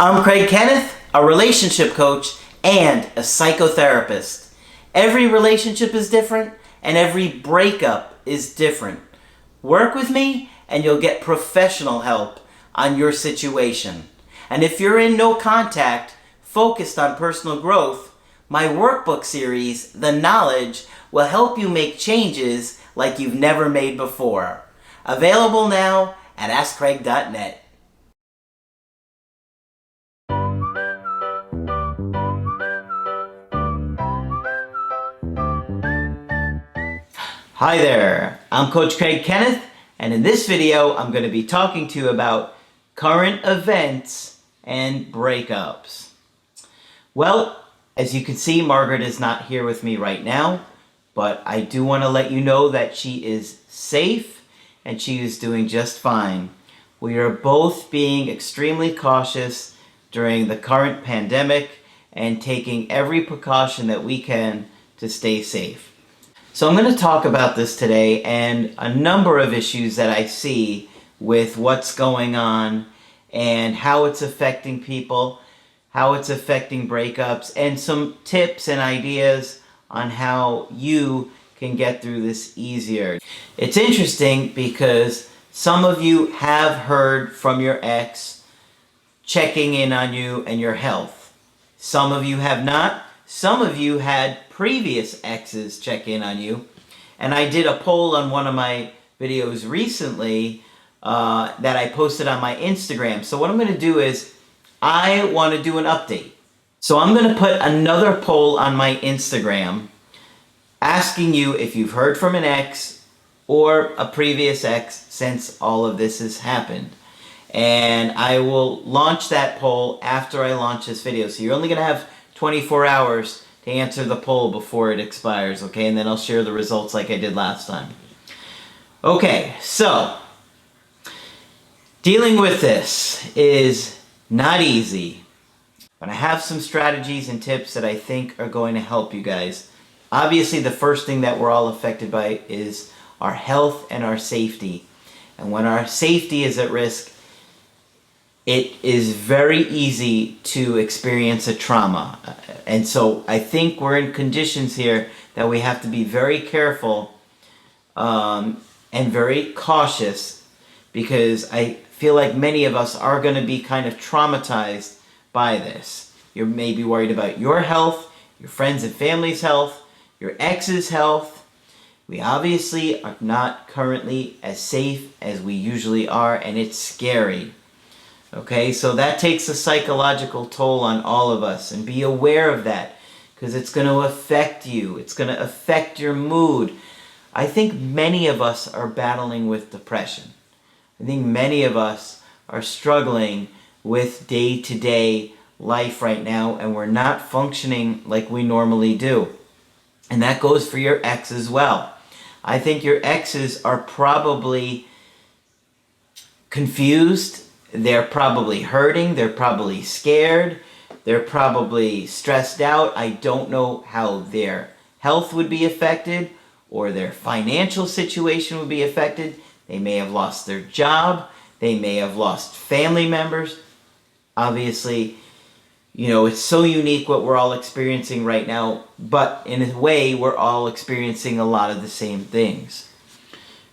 I'm Kenneth, a relationship coach and a psychotherapist. Every relationship is different and every breakup is different. Work with me and you'll get professional help on your situation. And if you're in no contact, focused on personal growth, my workbook series, The Knowledge, will help you make changes like you've never made before. Available now at AskCraig.net. Hi there, I'm Coach Kenneth, and in this video I'm going to be talking to you about current events and breakups. Well, as you can see, Margaret is not here with me right now, but I do want to let you know that she is safe and she is doing just fine. We are both being extremely cautious during the current pandemic and taking every precaution that we can to stay safe. So I'm going to talk about this today and a number of issues that I see with what's going on and how it's affecting people, how it's affecting breakups, and some tips and ideas on how you can get through this easier. It's interesting because some of you have heard from your ex checking in on you and your health. Some of you have not. Some of you had previous exes check in on you. And I did a poll on one of my videos recently that I posted on my Instagram. So what I'm going to do is I want to do an update. So I'm going to put another poll on my Instagram asking you if you've heard from an ex or a previous ex since all of this has happened. And I will launch that poll after I launch this video. So you're only going to have 24 hours to answer the poll before it expires, okay? And then I'll share the results like I did last time. Okay, so dealing with this is not easy, but I have some strategies and tips that I think are going to help you guys. Obviously, the first thing that we're all affected by is our health and our safety. And when our safety is at risk, it is very easy to experience a trauma. And so I think we're in conditions here that we have to be very careful and very cautious, because I feel like many of us are going to be kind of traumatized by this. You may be worried about your health, your friends and family's health, your ex's health. We obviously are not currently as safe as we usually are, and it's scary. Okay, so that takes a psychological toll on all of us, and be aware of that because it's going to affect you. It's going to affect your mood. I think many of us are battling with depression. I think many of us are struggling with day-to-day life right now, and we're not functioning like we normally do. And that goes for your ex as well. I think your exes are probably confused. They're probably hurting, they're probably scared, they're probably stressed out. I don't know how their health would be affected or their financial situation would be affected. They may have lost their job, they may have lost family members. Obviously, you know, it's so unique what we're all experiencing right now, but in a way, we're all experiencing a lot of the same things.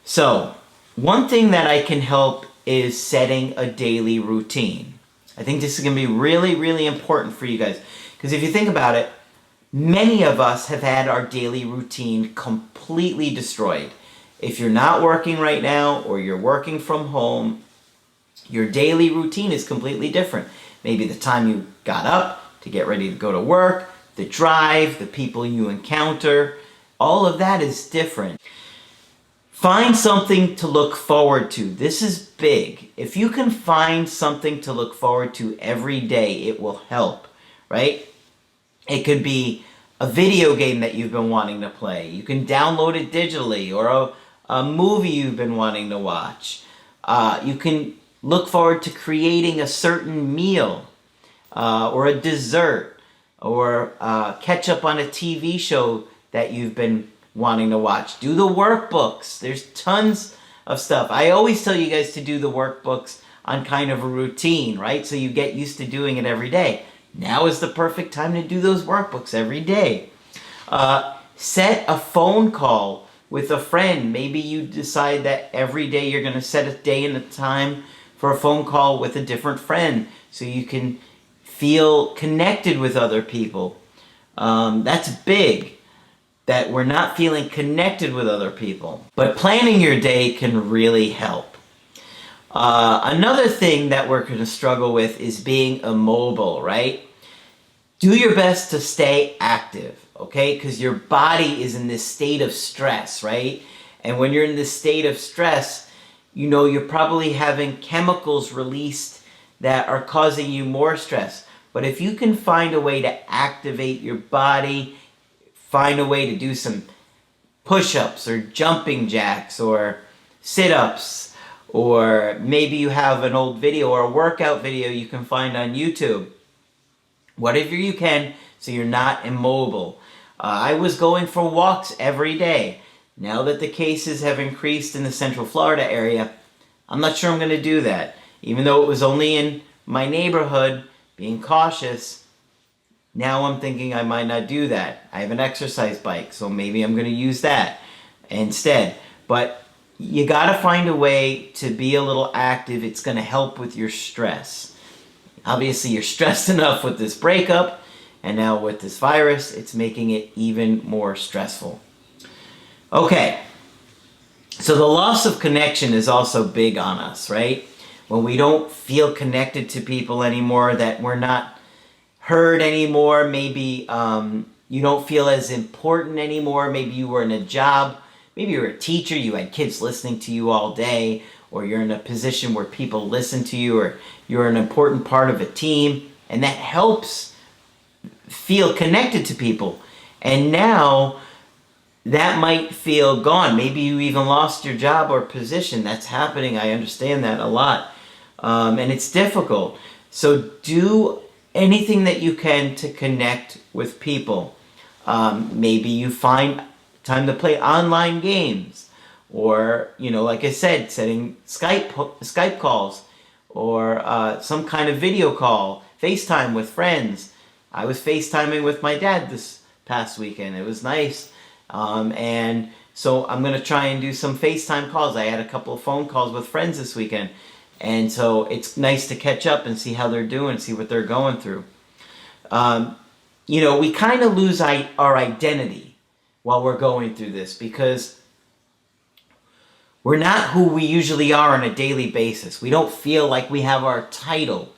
So, one thing that I can help is setting a daily routine. I think this is going to be really, really important for you guys. Because if you think about it, many of us have had our daily routine completely destroyed. If you're not working right now or you're working from home, your daily routine is completely different. Maybe the time you got up to get ready to go to work, the drive, the people you encounter, all of that is different. Find something to look forward to. This is big. If you can find something to look forward to every day, it will help, right? It could be a video game that you've been wanting to play. You can download it digitally, or a movie you've been wanting to watch. You can look forward to creating a certain meal, or a dessert, or catch up on a TV show that you've been wanting to watch. Do the workbooks. There's tons of stuff. I always tell you guys to do the workbooks on kind of a routine, right? So you get used to doing it every day. Now is the perfect time to do those workbooks every day. Set a phone call with a friend. Maybe you decide that every day you're going to set a day and a time for a phone call with a different friend so you can feel connected with other people. That's big, that we're not feeling connected with other people. But planning your day can really help. Another thing that we're going to struggle with is being immobile, right? Do your best to stay active, okay? Because your body is in this state of stress, right? And when you're in this state of stress, you know you're probably having chemicals released that are causing you more stress. But if you can find a way to activate your body, find a way to do some push-ups or jumping jacks or sit-ups, or maybe you have an old video or a workout video you can find on YouTube. Whatever you can so you're not immobile. I was going for walks every day. Now that the cases have increased in the Central Florida area, I'm not sure I'm going to do that. Even though it was only in my neighborhood, being cautious, now I'm thinking I might not do that. I have an exercise bike, so maybe I'm going to use that instead. But you got to find a way to be a little active. It's going to help with your stress. Obviously, you're stressed enough with this breakup, and now with this virus, it's making it even more stressful. Okay, so the loss of connection is also big on us, right? When we don't feel connected to people anymore, that we're not heard anymore, maybe you don't feel as important anymore, maybe you were in a job, maybe you're a teacher, you had kids listening to you all day, or you're in a position where people listen to you, or you're an important part of a team, and that helps feel connected to people. And now that might feel gone. Maybe you even lost your job or position. That's happening. I understand that a lot. And it's difficult. So do anything that you can to connect with people. Maybe you find time to play online games. Or, like I said, setting Skype calls, or some kind of video call, FaceTime with friends. I was FaceTiming with my dad this past weekend. It was nice. And so I'm going to try and do some FaceTime calls. I had a couple of phone calls with friends this weekend. And so it's nice to catch up and see how they're doing, see what they're going through. We kind of lose our identity while we're going through this, because we're not who we usually are on a daily basis. We don't feel like we have our title.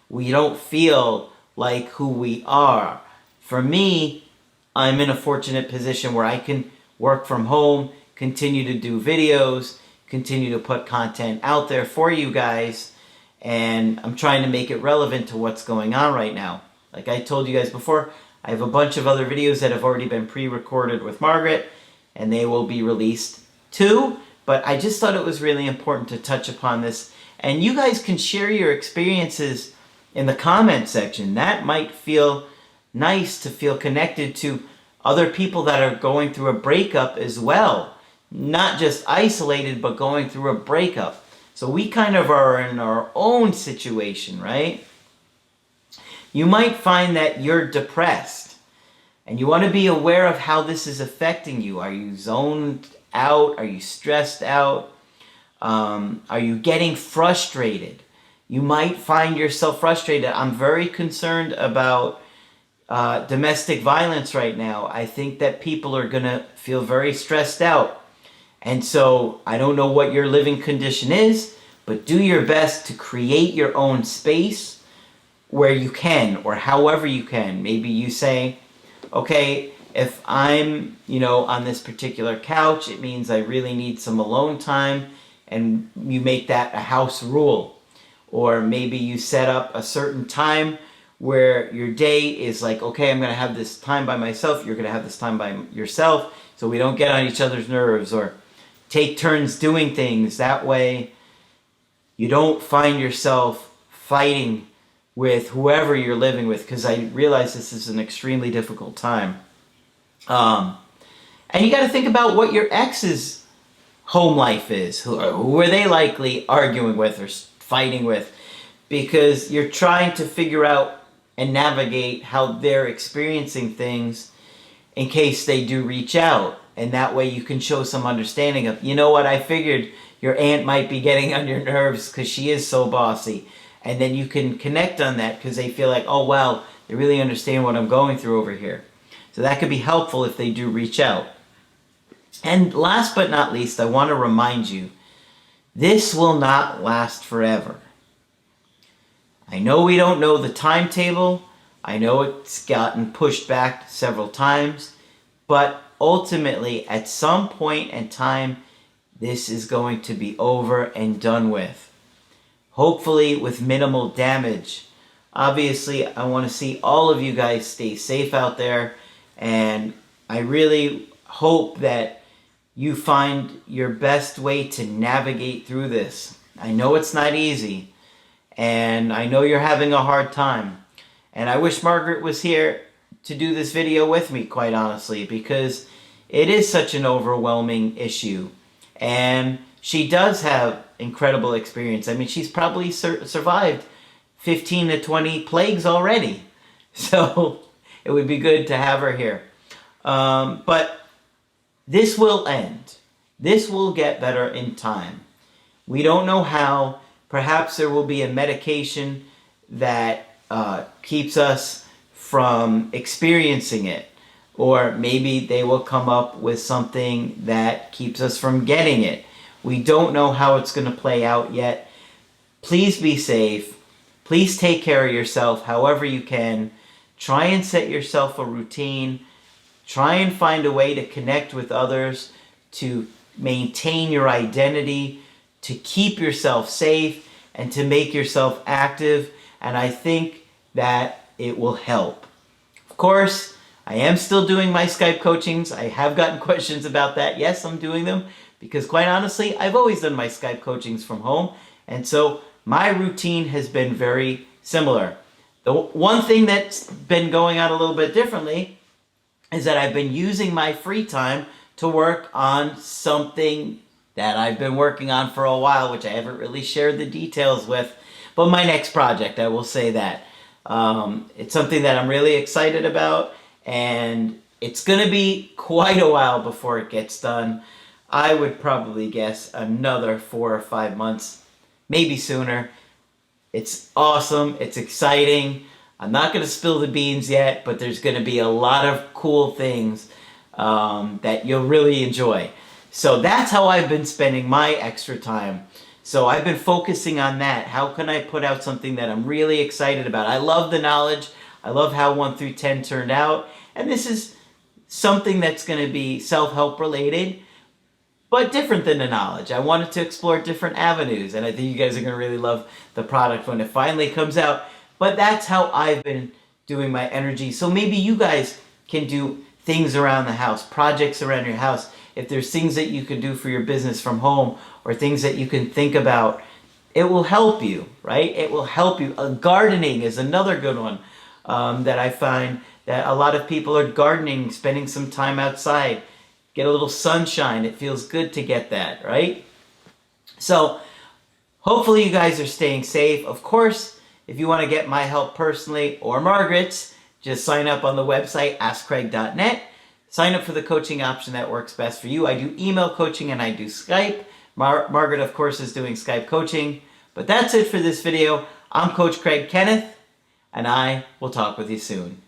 We don't feel like who we are. For me, I'm in a fortunate position where I can work from home, continue to do videos, continue to put content out there for you guys, and I'm trying to make it relevant to what's going on right now. Like I told you guys before, I have a bunch of other videos that have already been pre-recorded with Margaret, and they will be released too. But I just thought it was really important to touch upon this. And you guys can share your experiences in the comment section. That might feel nice, to feel connected to other people that are going through a breakup as well. Not just isolated, but going through a breakup. So we kind of are in our own situation, right? You might find that you're depressed, and you want to be aware of how this is affecting you. Are you zoned out? Are you stressed out? Are you getting frustrated? You might find yourself frustrated. I'm very concerned about domestic violence right now. I think that people are going to feel very stressed out. And so I don't know what your living condition is, but do your best to create your own space where you can, or however you can. Maybe you say, okay, if I'm, on this particular couch, it means I really need some alone time, and you make that a house rule. Or maybe you set up a certain time where your day is like, okay, I'm going to have this time by myself, you're going to have this time by yourself, so we don't get on each other's nerves, or take turns doing things. That way you don't find yourself fighting with whoever you're living with, because I realize this is an extremely difficult time. And you got to think about what your ex's home life is. Who are they likely arguing with or fighting with, because you're trying to figure out and navigate how they're experiencing things in case they do reach out. And that way you can show some understanding of, you know what, I figured your aunt might be getting on your nerves because she is so bossy. And then you can connect on that because they feel like, oh wow, they really understand what I'm going through over here. So that could be helpful if they do reach out. And last but not least, I want to remind you, this will not last forever. I know we don't know the timetable. I know it's gotten pushed back several times. But ultimately, at some point in time, this is going to be over and done with. Hopefully with minimal damage. Obviously, I want to see all of you guys stay safe out there. And I really hope that you find your best way to navigate through this. I know it's not easy. And I know you're having a hard time. And I wish Margaret was here to do this video with me, quite honestly, because it is such an overwhelming issue. And she does have incredible experience. I mean, she's probably survived 15 to 20 plagues already. So it would be good to have her here. But this will end. This will get better in time. We don't know how. Perhaps there will be a medication that keeps us from experiencing it. Or maybe they will come up with something that keeps us from getting it. We don't know how it's going to play out yet. Please be safe. Please take care of yourself however you can. Try and set yourself a routine. Try and find a way to connect with others, to maintain your identity, to keep yourself safe, and to make yourself active. And I think that it will help. Of course, I am still doing my Skype coachings. I have gotten questions about that. Yes, I'm doing them because quite honestly, I've always done my Skype coachings from home. And so my routine has been very similar. The one thing that's been going on a little bit differently is that I've been using my free time to work on something that I've been working on for a while, which I haven't really shared the details with. But my next project, I will say that. It's something that I'm really excited about, and it's going to be quite a while before it gets done. I would probably guess another 4 or 5 months, maybe sooner. It's awesome. It's exciting. I'm not going to spill the beans yet, but there's going to be a lot of cool things that you'll really enjoy. So that's how I've been spending my extra time. So I've been focusing on that. How can I put out something that I'm really excited about? I love the knowledge. I love how 1 through 10 turned out. And this is something that's going to be self-help related, but different than the knowledge. I wanted to explore different avenues, and I think you guys are going to really love the product when it finally comes out. But that's how I've been doing my energy. So maybe you guys can do things around the house, projects around your house. If there's things that you can do for your business from home or things that you can think about, it will help you, right? It will help you. Gardening is another good one that I find that a lot of people are gardening, spending some time outside, get a little sunshine. It feels good to get that, right? So hopefully you guys are staying safe. Of course, if you want to get my help personally or Margaret's, just sign up on the website, askcraig.net. Sign up for the coaching option that works best for you. I do email coaching and I do Skype. Margaret, of course, is doing Skype coaching. But that's it for this video. I'm Coach Craig Kenneth, and I will talk with you soon.